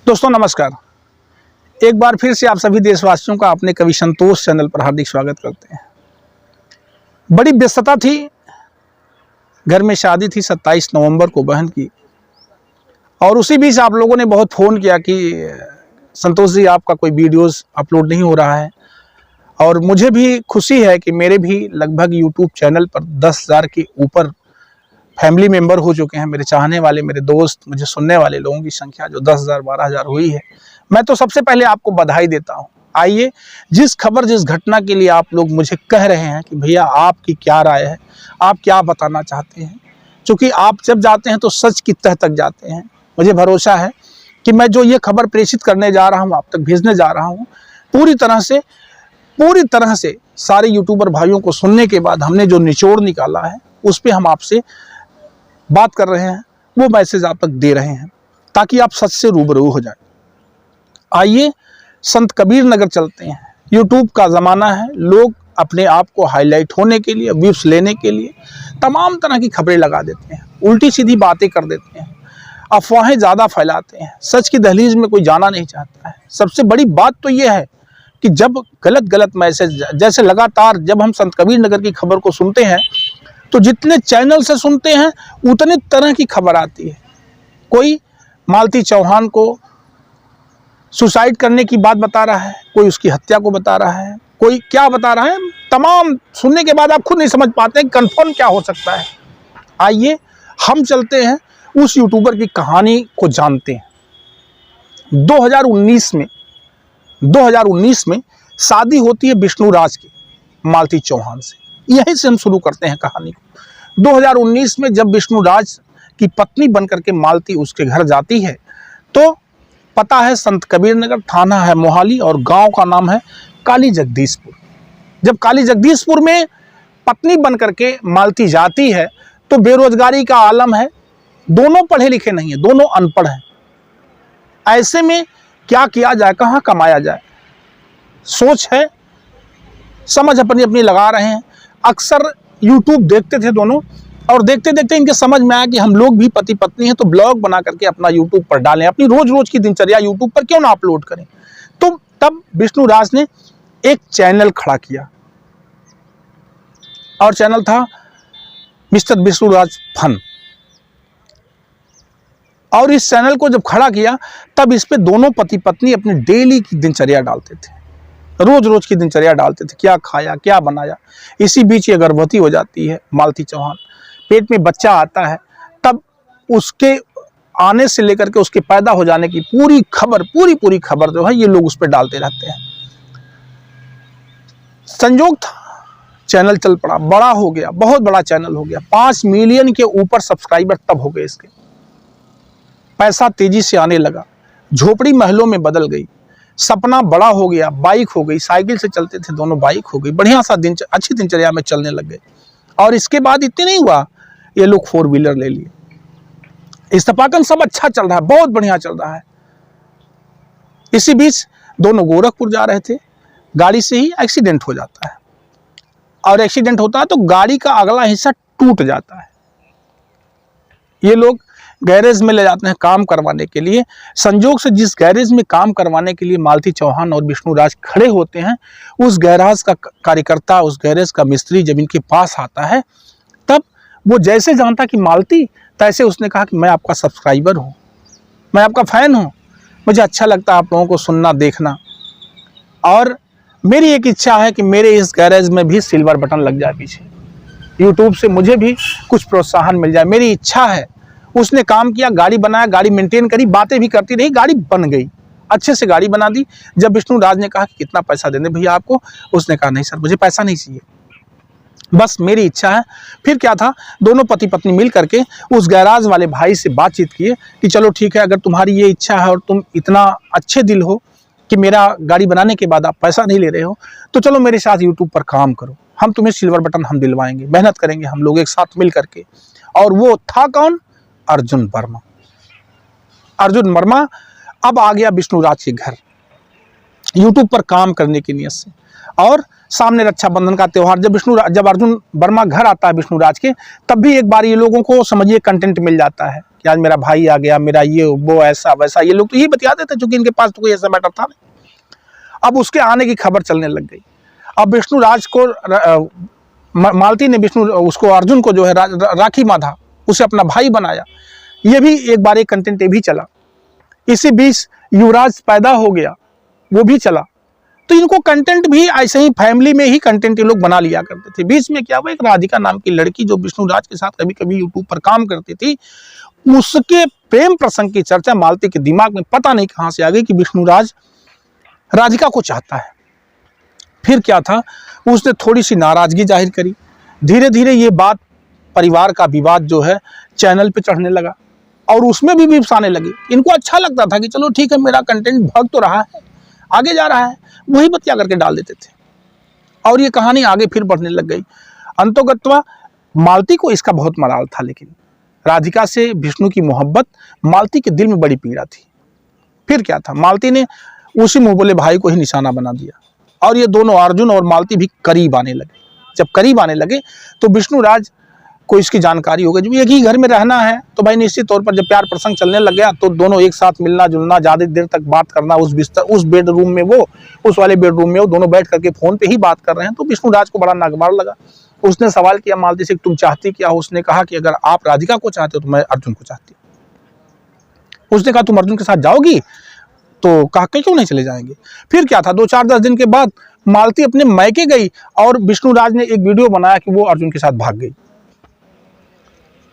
दोस्तों नमस्कार। एक बार फिर से आप सभी देशवासियों का अपने कवि संतोष चैनल पर हार्दिक स्वागत करते हैं। बड़ी व्यस्तता थी, घर में शादी थी 27 नवंबर को बहन की, और उसी बीच आप लोगों ने बहुत फ़ोन किया कि संतोष जी आपका कोई वीडियोस अपलोड नहीं हो रहा है। और मुझे भी खुशी है कि मेरे भी लगभग यूट्यूब चैनल पर 10,000 के ऊपर फैमिली मेंबर हो चुके हैं। मेरे चाहने वाले, मेरे दोस्त, मुझे सुनने वाले लोगों की संख्या जो 10,000 12,000 हुई है। मैं तो सबसे पहले आपको बधाई देता हूं। आइए, जिस खबर, जिस घटना के लिए आप लोग मुझे कह रहे हैं कि भैया आपकी क्या राय है, आप क्या बताना चाहते हैं, क्योंकि आप जब जाते हैं तो सच की तह तक जाते हैं। मुझे भरोसा है कि मैं जो ये खबर प्रेषित करने जा रहा हूँ, आप तक भेजने जा रहा हूँ, पूरी तरह से सारे यूट्यूबर भाइयों को सुनने के बाद हमने जो निचोड़ निकाला है उस पर हम आपसे बात कर रहे हैं, वो मैसेज आप तक दे रहे हैं ताकि आप सच से रूबरू हो जाए। आइए संत कबीर नगर चलते हैं। यूट्यूब का ज़माना है, लोग अपने आप को हाईलाइट होने के लिए, व्यूज लेने के लिए तमाम तरह की खबरें लगा देते हैं, उल्टी सीधी बातें कर देते हैं, अफवाहें ज़्यादा फैलाते हैं, सच की दहलीज में कोई जाना नहीं चाहता है। सबसे बड़ी बात तो ये है कि जब गलत मैसेज, जैसे लगातार जब हम संत कबीर नगर की खबर को सुनते हैं तो जितने चैनल से सुनते हैं उतने तरह की खबर आती है। कोई मालती चौहान को सुसाइड करने की बात बता रहा है, कोई उसकी हत्या को बता रहा है, कोई क्या बता रहा है। तमाम सुनने के बाद आप खुद नहीं समझ पाते हैं कंफर्म क्या हो सकता है। आइए हम चलते हैं, उस यूट्यूबर की कहानी को जानते हैं। 2019 में शादी होती है विष्णु राज की मालती चौहान से। यहीं से हम शुरू करते हैं कहानी को। 2019 में जब विष्णु राज की पत्नी बनकर के मालती उसके घर जाती है तो पता है संत कबीर नगर, थाना है मोहाली और गांव का नाम है काली जगदीशपुर। जब काली जगदीशपुर में पत्नी बनकर के मालती जाती है तो बेरोजगारी का आलम है, दोनों पढ़े लिखे नहीं है, दोनों अनपढ़ हैं। ऐसे में क्या किया जाए, कहाँ कमाया जाए, सोच है, समझ अपनी अपनी लगा रहे हैं। अक्सर यूट्यूब देखते थे दोनों, और देखते देखते इनके समझ में आया कि हम लोग भी पति पत्नी हैं तो ब्लॉग बना करके अपना यूट्यूब पर डालें, अपनी रोज की दिनचर्या यूट्यूब पर क्यों ना अपलोड करें। तो तब विष्णु राज ने एक चैनल खड़ा किया और चैनल था मिस्टर विष्णु राज फन। और इस चैनल को जब खड़ा किया तब इस पे दोनों पति पत्नी अपनी डेली की दिनचर्या डालते थे, रोज की दिनचर्या डालते थे, क्या खाया, क्या बनाया। इसी बीच ये गर्भवती हो जाती है मालती चौहान, पेट में बच्चा आता है। तब उसके आने से लेकर के उसके पैदा हो जाने की पूरी खबर जो है ये लोग उस पर डालते रहते हैं। संयोग था चैनल चल पड़ा, बड़ा हो गया, बहुत बड़ा चैनल हो गया। 5 मिलियन के ऊपर सब्सक्राइबर तब हो गए इसके। पैसा तेजी से आने लगा, झोपड़ी महलों में बदल गई, सपना बड़ा हो गया, बाइक हो गई, साइकिल से चलते थे दोनों, बाइक हो गई, बढ़िया सा अच्छी दिनचर्या में चलने लग गए। और इसके बाद इतने नहीं हुआ, ये लोग 4 व्हीलर ले लिए, इस्तेफाकन सब अच्छा चल रहा है, बहुत बढ़िया चल रहा है। इसी बीच दोनों गोरखपुर जा रहे थे, गाड़ी से ही एक्सीडेंट हो जाता है, और एक्सीडेंट होता है तो गाड़ी का अगला हिस्सा टूट जाता है। ये लोग गैरेज में ले जाते हैं काम करवाने के लिए। संजोग से जिस गैरेज में काम करवाने के लिए मालती चौहान और विष्णु राज खड़े होते हैं, उस गैराज का कार्यकर्ता, उस गैरेज का मिस्त्री जब इनके पास आता है तब वो जैसे जानता कि मालती, तैसे उसने कहा कि मैं आपका सब्सक्राइबर हूँ, मैं आपका फ़ैन हूँ, मुझे अच्छा लगता है आप लोगों को सुनना देखना, और मेरी एक इच्छा है कि मेरे इस गैरेज में भी सिल्वर बटन लग जाए पीछे, यूट्यूब से मुझे भी कुछ प्रोत्साहन मिल जाए, मेरी इच्छा है। उसने काम किया, गाड़ी बनाया, गाड़ी मेंटेन करी, बातें भी करती रही, गाड़ी बन गई, अच्छे से गाड़ी बना दी। जब विष्णु राज ने कहा कि कितना पैसा देने भैया आपको, उसने कहा नहीं सर, मुझे पैसा नहीं चाहिए, बस मेरी इच्छा है। फिर क्या था, दोनों पति पत्नी मिल करके उस गैराज वाले भाई से बातचीत किए कि चलो ठीक है, अगर तुम्हारी ये इच्छा है और तुम इतना अच्छे दिल हो कि मेरा गाड़ी बनाने के बाद आप पैसा नहीं ले रहे हो, तो चलो मेरे साथ यूट्यूब पर काम करो, हम तुम्हें सिल्वर बटन हम दिलवाएंगे, मेहनत करेंगे हम लोग एक साथ मिल करके। और वो था कौन? अर्जुन वर्मा अब आ गया विष्णु राज के घर यूट्यूब पर काम करने की नीयत से। और सामने रक्षाबंधन का त्यौहार, जब अर्जुन वर्मा घर आता है विष्णु राज के, तब भी एक बार ये लोगों को समझिए कंटेंट मिल जाता है कि कि आज मेरा भाई आ गया, मेरा ये वो ऐसा वैसा, ये लोग तो यही बतियाते थे क्योंकि इनके पास तो कोई ऐसा मैटर था नहीं। अब उसके आने की खबर चलने लग गई। अब विष्णुराज को मालती ने उसको अर्जुन को जो है राखी बांधा, उसे अपना भाई बनाया। ये भी एक बार एक कंटेंट ये भी चला। इसी बीच युवराज पैदा हो गया, वो भी चला। तो इनको कंटेंट भी ऐसे ही फैमिली में ही कंटेंट ये लोग बना लिया करते थे। बीच में क्या हुआ, एक राधिका नाम की लड़की जो विष्णुराज के साथ कभी कभी यूट्यूब पर काम करती थी, उसके प्रेम प्रसंग की चर्चा मालती के दिमाग में पता नहीं कहां से आ गई कि विष्णुराज राधिका को चाहता है। फिर क्या था, उसने थोड़ी सी नाराजगी जाहिर करी। धीरे धीरे ये बात, परिवार का विवाद जो है चैनल पे चढ़ने लगा और उसमें भी व्यूज आने लगे। इनको अच्छा लगता था कि चलो ठीक है, मेरा कंटेंट भाग तो रहा है, आगे जा रहा है, वही बतिया करके डाल देते थे और ये कहानी आगे फिर बढ़ने लग गई। अंतोगत्वा मालती को इसका बहुत मलाल था, लेकिन राधिका से विष्णु की मोहब्बत मालती के दिल में बड़ी पीड़ा थी। फिर क्या था, मालती ने उसी मुंह बोले भाई को ही निशाना बना दिया और ये दोनों अर्जुन और मालती भी करीब आने लगे। जब करीब आने लगे तो विष्णुराज को इसकी जानकारी हो गई। जब एक ही घर में रहना है तो भाई निश्चित तौर पर जब प्यार प्रसंग चलने लग गया तो दोनों एक साथ मिलना जुलना, ज्यादा देर तक बात करना, उस बिस्तर, उस बेडरूम में वो, उस वाले बेडरूम में वो, दोनों बैठ करके फोन पे ही बात कर रहे हैं। तो विष्णुराज को बड़ा नागवार लगा। उसने सवाल किया मालती से, तुम चाहती क्या हो? उसने कहा कि अगर आप राधिका को चाहते हो तो मैं अर्जुन को चाहती हूँ। उसने कहा तुम अर्जुन के साथ जाओगी? तो कहा क्यों नहीं चले जाएंगे। फिर क्या था, 2-4-10 दिन के बाद मालती अपने मायके गई और विष्णुराज ने एक वीडियो बनाया कि वो अर्जुन के साथ भाग गई।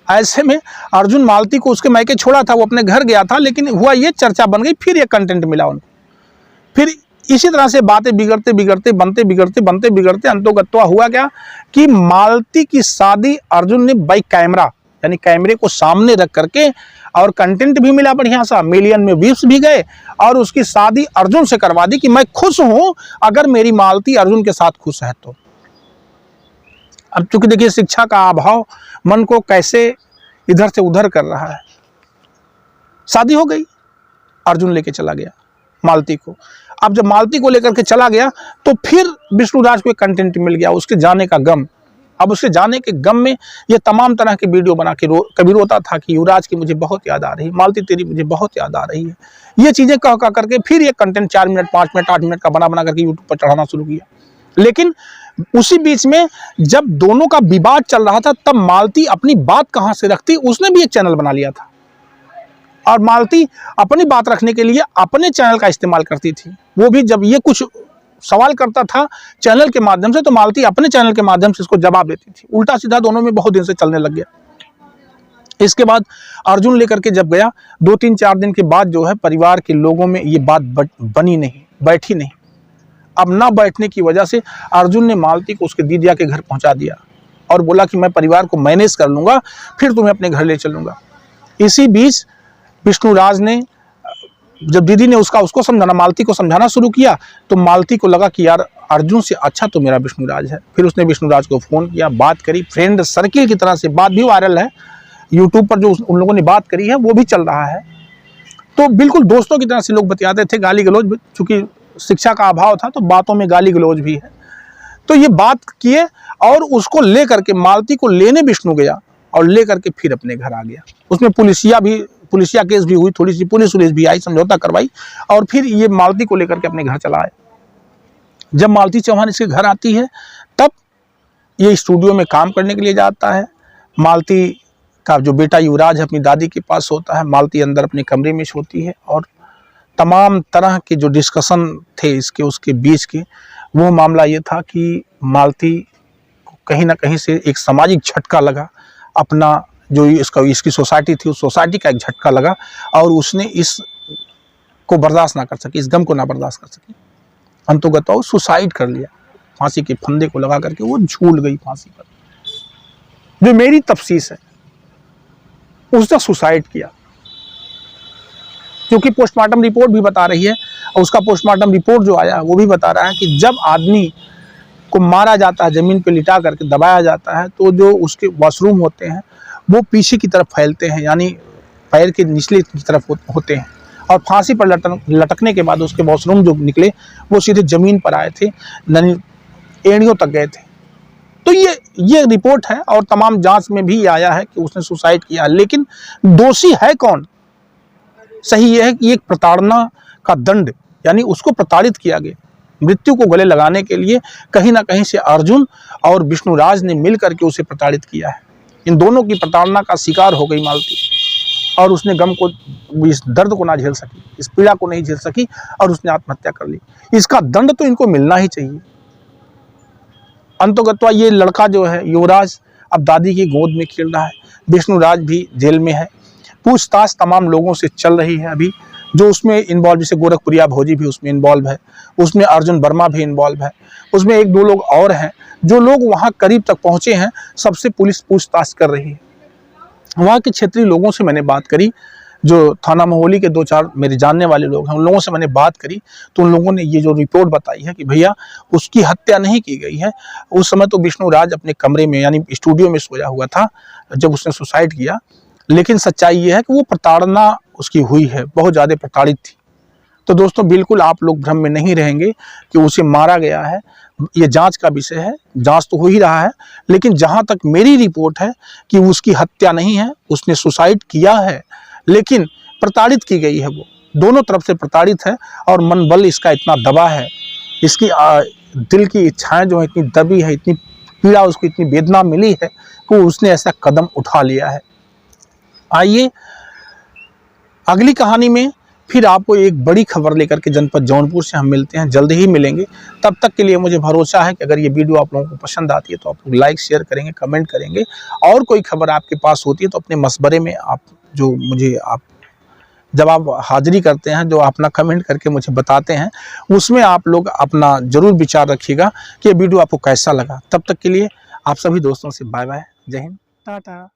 ऐसे में अर्जुन मालती को उसके मायके छोड़ा था, वो अपने घर गया था, लेकिन हुआ ये चर्चा बन गई, फिर ये कंटेंट मिला उनको। फिर इसी तरह से बातें बिगड़ते बिगड़ते बनते बिगड़ते अंतोगत्वा हुआ क्या कि मालती की शादी अर्जुन ने बाई कैमरा, यानी कैमरे को सामने रख करके, और कंटेंट भी मिला बढ़िया सा, मिलियन में व्यूज भी गए, और उसकी शादी अर्जुन से करवा दी कि मैं खुश हूं अगर मेरी मालती अर्जुन के साथ खुश है तो। अब चूंकि देखिए शिक्षा का अभाव मन को कैसे इधर से उधर कर रहा है। शादी हो गई, अर्जुन लेके चला गया मालती को। अब जब मालती को लेकर के चला गया तो फिर विष्णुराज को एक कंटेंट मिल गया, उसके जाने का गम। अब उसके जाने के गम में ये तमाम तरह के वीडियो बना के कभी रोता था कि युवराज की मुझे बहुत याद आ रही है, मालती तेरी मुझे बहुत याद आ रही है। ये चीजें कह करके फिर ये कंटेंट 4 मिनट 5 मिनट 8 मिनट का बना करके यूट्यूब पर चढ़ाना शुरू किया। लेकिन उसी बीच में जब दोनों का विवाद चल रहा था तब मालती अपनी बात कहां से रखती, उसने भी एक चैनल बना लिया था और मालती अपनी बात रखने के लिए अपने चैनल का इस्तेमाल करती थी। वो भी जब ये कुछ सवाल करता था चैनल के माध्यम से तो मालती अपने चैनल के माध्यम से इसको जवाब देती थी। उल्टा सीधा दोनों में बहुत दिन से चलने लग गया। इसके बाद अर्जुन लेकर के जब गया, 2-3-4 दिन के बाद जो है परिवार के लोगों में ये बात बनी नहीं, बैठी नहीं। अब ना बैठने की वजह से अर्जुन ने मालती को उसके दीदिया के घर पहुंचा दिया और बोला कि मैं परिवार को मैनेज कर लूंगा, फिर तुम्हें अपने घर ले चलूंगा। इसी बीच विष्णुराज ने, जब दीदी ने उसको समझाना, मालती को समझाना शुरू किया तो मालती को लगा कि यार अर्जुन से अच्छा तो मेरा विष्णुराज है। फिर उसने विष्णुराज को फोन किया, बात करी, फ्रेंड सर्किल की तरह से बात भी वायरल है यूट्यूब पर, जो उन लोगों ने बात करी है वो भी चल रहा है। तो बिल्कुल दोस्तों की तरह से लोग बतियाते थे, गाली गलौज, चूंकि शिक्षा का अभाव था तो बातों में गाली गलौज भी है। तो ये बात किए और उसको लेकर के मालती को लेने विष्णु गया और लेकर के फिर अपने घर आ गया। उसमें पुलिसिया केस भी हुई, थोड़ी सी पुलिस भी आई, समझौता करवाई और फिर ये मालती को लेकर के अपने घर चला आए। जब मालती चौहान इसके घर आती है तब ये स्टूडियो में काम करने के लिए जाता है। मालती का जो बेटा युवराज है अपनी दादी के पास होता है, मालती अंदर अपने कमरे में सोती है और तमाम तरह के जो डिस्कशन थे इसके उसके बीच के, वो मामला ये था कि मालती को कहीं ना कहीं से एक सामाजिक झटका लगा। अपना जो इसकी सोसाइटी थी उस सोसाइटी का एक झटका लगा और उसने इस को बर्दाश्त ना कर सकी, इस गम को ना बर्दाश्त कर सकी। अंतोगत वो सुसाइड कर लिया, फांसी के फंदे को लगा करके वो झूल गई फांसी पर। जो मेरी तफसीस है उसने सुसाइड किया, क्योंकि पोस्टमार्टम रिपोर्ट भी बता रही है और उसका पोस्टमार्टम रिपोर्ट जो आया वो भी बता रहा है कि जब आदमी को मारा जाता है, जमीन पे लिटा करके दबाया जाता है, तो जो उसके वॉशरूम होते हैं वो पीछे की तरफ फैलते हैं, यानी पैर के निचले की तरफ होते हैं। और फांसी पर लटकने के बाद उसके वॉशरूम जो निकले वो सीधे जमीन पर आए थे, एड़ियों तक गए थे। तो ये रिपोर्ट है और तमाम जांच में भी आया है कि उसने सुसाइड किया, लेकिन दोषी है कौन? सही यह है कि एक प्रताड़ना का दंड, यानी उसको प्रताड़ित किया गया, मृत्यु को गले लगाने के लिए कहीं ना कहीं से अर्जुन और विष्णुराज ने मिलकर के उसे प्रताड़ित किया है। इन दोनों की प्रताड़ना का शिकार हो गई मालती, और उसने गम को, इस दर्द को ना झेल सकी, इस पीड़ा को नहीं झेल सकी और उसने आत्महत्या कर ली। इसका दंड तो इनको मिलना ही चाहिए। अंततः ये लड़का जो है युवराज अब दादी की गोद में खेल रहा है, विष्णुराज भी जेल में है। पूछताछ तमाम लोगों से चल रही है अभी जो उसमें इन्वॉल्व, जैसे गोरखपुरिया भोजी भी उसमें इन्वॉल्व है, उसमें अर्जुन वर्मा भी इन्वॉल्व है, उसमें एक दो लोग और हैं जो लोग वहाँ करीब तक पहुँचे हैं। सबसे पुलिस पूछताछ कर रही है। वहाँ के क्षेत्रीय लोगों से मैंने बात करी, जो थाना महोली के 2-4 मेरे जानने वाले लोग हैं, उन लोगों से मैंने बात करी तो उन लोगों ने ये जो रिपोर्ट बताई है कि भैया उसकी हत्या नहीं की गई है। उस समय तो विष्णुराज अपने कमरे में यानी स्टूडियो में सोया हुआ था जब उसने सुसाइड किया, लेकिन सच्चाई ये है कि वो प्रताड़ना उसकी हुई है, बहुत ज़्यादा प्रताड़ित थी। तो दोस्तों बिल्कुल आप लोग भ्रम में नहीं रहेंगे कि उसे मारा गया है, ये जांच का विषय है, जांच तो हो ही रहा है, लेकिन जहां तक मेरी रिपोर्ट है कि उसकी हत्या नहीं है, उसने सुसाइड किया है, लेकिन प्रताड़ित की गई है। वो दोनों तरफ से प्रताड़ित है और मन बल इसका इतना दबा है, इसकी दिल की इच्छाएं जो है इतनी दबी है, इतनी पीड़ा, उसको इतनी वेदना मिली है कि उसने ऐसा कदम उठा लिया है। आइए अगली कहानी में फिर आपको एक बड़ी खबर लेकर के जनपद जौनपुर से हम मिलते हैं, जल्द ही मिलेंगे। तब तक के लिए मुझे भरोसा है कि अगर ये वीडियो आप लोगों को पसंद आती है तो आप लोग लाइक शेयर करेंगे, कमेंट करेंगे, और कोई खबर आपके पास होती है तो अपने मशवरे में आप जो मुझे आप जब आप हाजिरी करते हैं, जो अपना कमेंट करके मुझे बताते हैं, उसमें आप लोग अपना ज़रूर विचार रखिएगा कि ये वीडियो आपको कैसा लगा। तब तक के लिए आप सभी दोस्तों से बाय बाय, जय हिंद, टाटा।